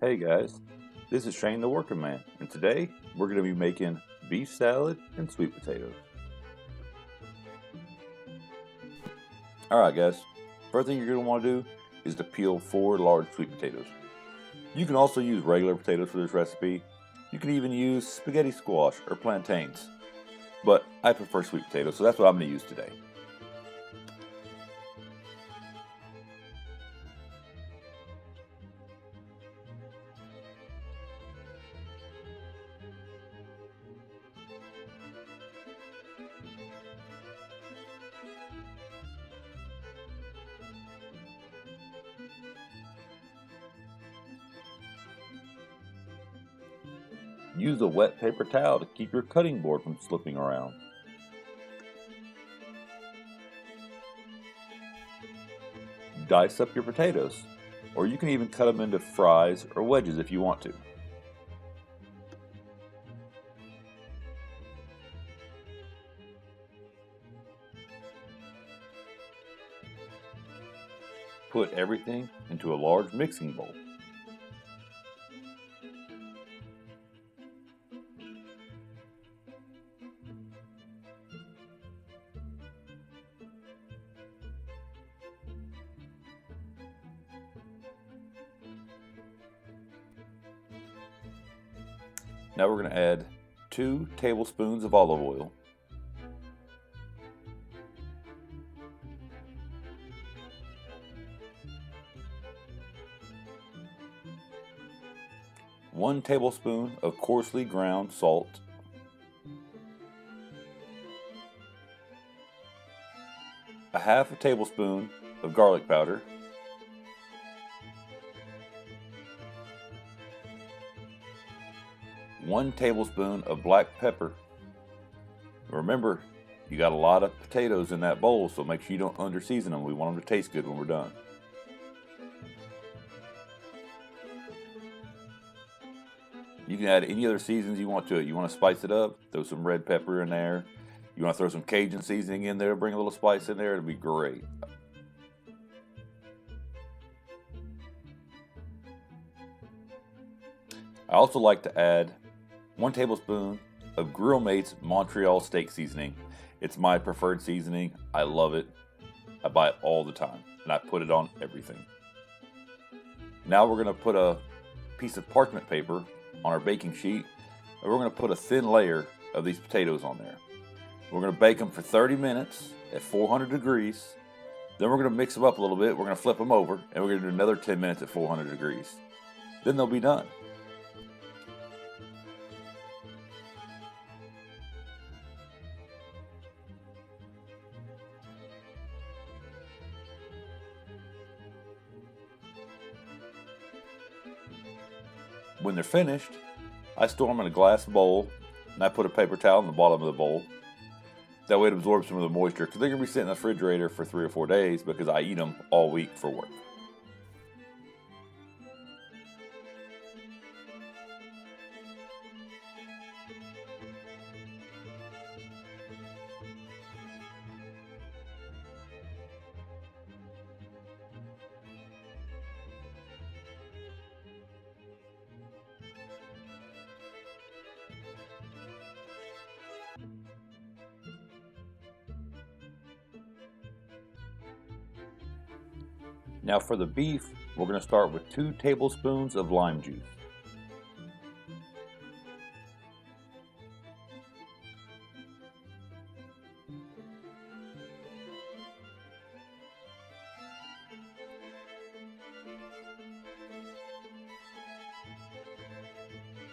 Hey guys, this is Shane the Working Man, and today we're going to be making beef salad and sweet potatoes. Alright guys, first thing you're going to want to do is to peel 4 large sweet potatoes. You can also use regular potatoes for this recipe. You can even use spaghetti squash or plantains, but I prefer sweet potatoes, so that's what I'm going to use today. Use a wet paper towel to keep your cutting board from slipping around. Dice up your potatoes, or you can even cut them into fries or wedges if you want to. Put everything into a large mixing bowl. Now we're going to add 2 tablespoons of olive oil, 1 tablespoon of coarsely ground salt, a half a tablespoon of garlic powder, one tablespoon of black pepper. Remember, you got a lot of potatoes in that bowl, so make sure you don't underseason them. We want them to taste good when we're done. You can add any other seasons you want to it. You want to spice it up, throw some red pepper in there. You want to throw some Cajun seasoning in there, bring a little spice in there, it'll be great. I also like to add 1 tablespoon of Grill Mates Montreal steak seasoning. It's my preferred seasoning. I love it. I buy it all the time, and I put it on everything. Now we're going to put a piece of parchment paper on our baking sheet, and we're going to put a thin layer of these potatoes on there. We're going to bake them for 30 minutes at 400 degrees. Then we're going to mix them up a little bit. We're going to flip them over, and we're going to do another 10 minutes at 400 degrees. Then they'll be done. When they're finished, I store them in a glass bowl, and I put a paper towel in the bottom of the bowl. That way it absorbs some of the moisture, because they're going to be sitting in the refrigerator for 3 or 4 days because I eat them all week for work. Now for the beef, we're going to start with 2 tablespoons of lime juice.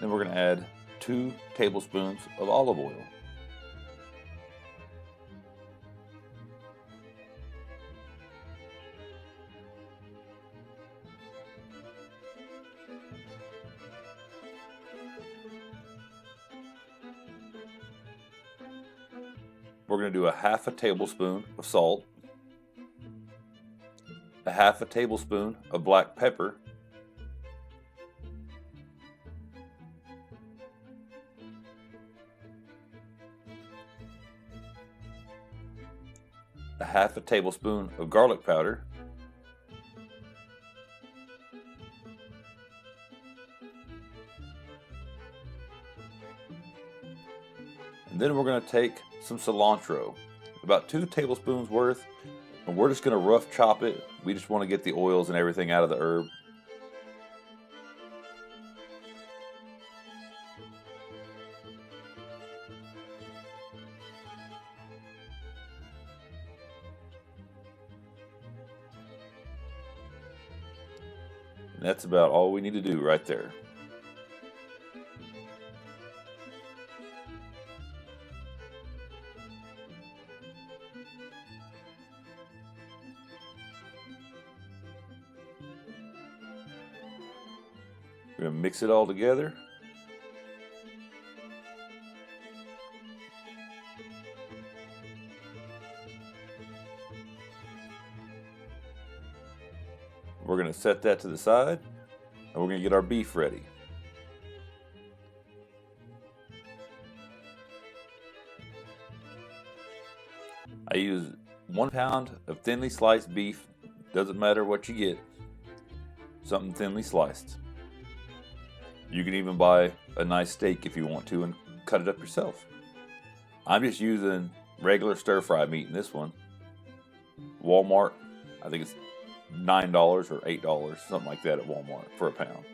Then we're going to add 2 tablespoons of olive oil. We're going to do a half a tablespoon of salt, a half a tablespoon of black pepper, a half a tablespoon of garlic powder, And then we're going to take some cilantro, about 2 tablespoons worth, and we're just going to rough chop it. We just want to get the oils and everything out of the herb. And that's about all we need to do right there. We're going to mix it all together. We're going to set that to the side, and we're going to get our beef ready. I use 1 pound of thinly sliced beef. Doesn't matter what you get, something thinly sliced. You can even buy a nice steak if you want to and cut it up yourself. I'm just using regular stir-fry meat in this one. Walmart, I think it's $9 or $8, something like that at Walmart for a pound.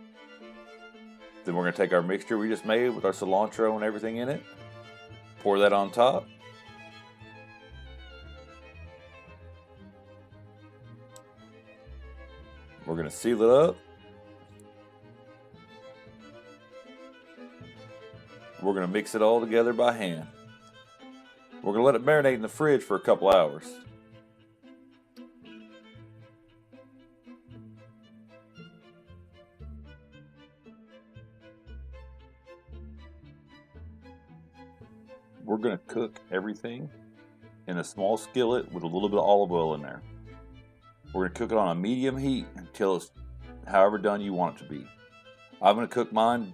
Then we're going to take our mixture we just made with our cilantro and everything in it, pour that on top. We're going to seal it up. We're going to mix it all together by hand. We're going to let it marinate in the fridge for a couple hours. We're going to cook everything in a small skillet with a little bit of olive oil in there. We're going to cook it on a medium heat until it's however done you want it to be. I'm going to cook mine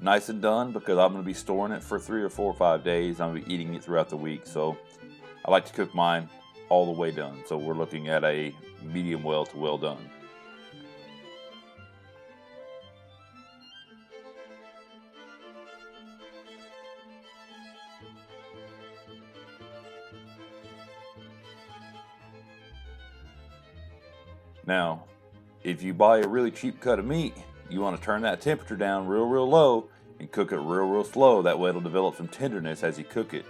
nice and done because I'm going to be storing it for 3 or 4 or 5 days. I'm going to be eating it throughout the week, so I like to cook mine all the way done. So we're looking at a medium well to well done. Now, if you buy a really cheap cut of meat, you want to turn that temperature down real low and cook it real slow. That way it'll develop some tenderness as you cook it.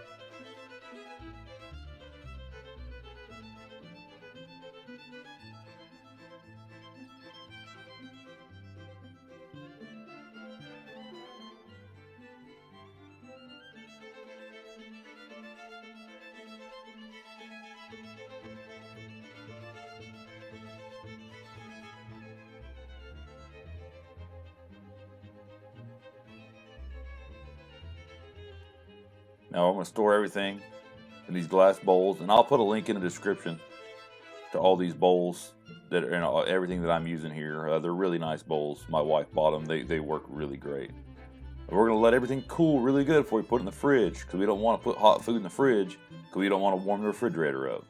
Now I'm going to store everything in these glass bowls, and I'll put a link in the description to all these bowls that are in everything that I'm using here. They're really nice bowls. My wife bought them. They work really great. And we're going to let everything cool really good before we put it in the fridge, because we don't want to put hot food in the fridge because we don't want to warm the refrigerator up.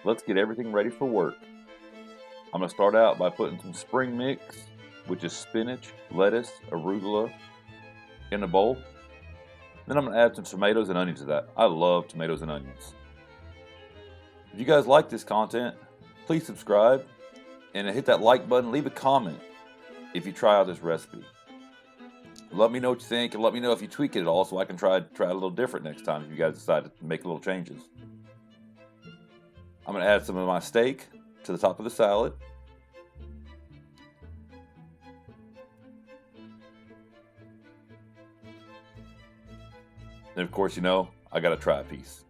Let's get everything ready for work. I'm going to start out by putting some spring mix, which is spinach, lettuce, arugula, in a bowl. Then I'm going to add some tomatoes and onions to that. I love tomatoes and onions. If you guys like this content, please subscribe and hit that like button. Leave a comment if you try out this recipe. Let me know what you think, and let me know if you tweak it at all so I can try it a little different next time if you guys decide to make little changes. I'm going to add some of my steak to the top of the salad. And of course, I got to try a piece.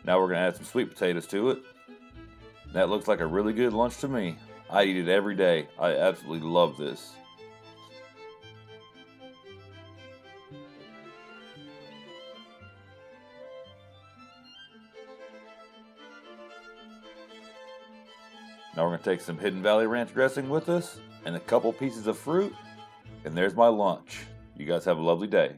Now we're going to add some sweet potatoes to it. That looks like a really good lunch to me. I eat it every day. I absolutely love this. Now we're going to take some Hidden Valley Ranch dressing with us and a couple pieces of fruit. And there's my lunch. You guys have a lovely day.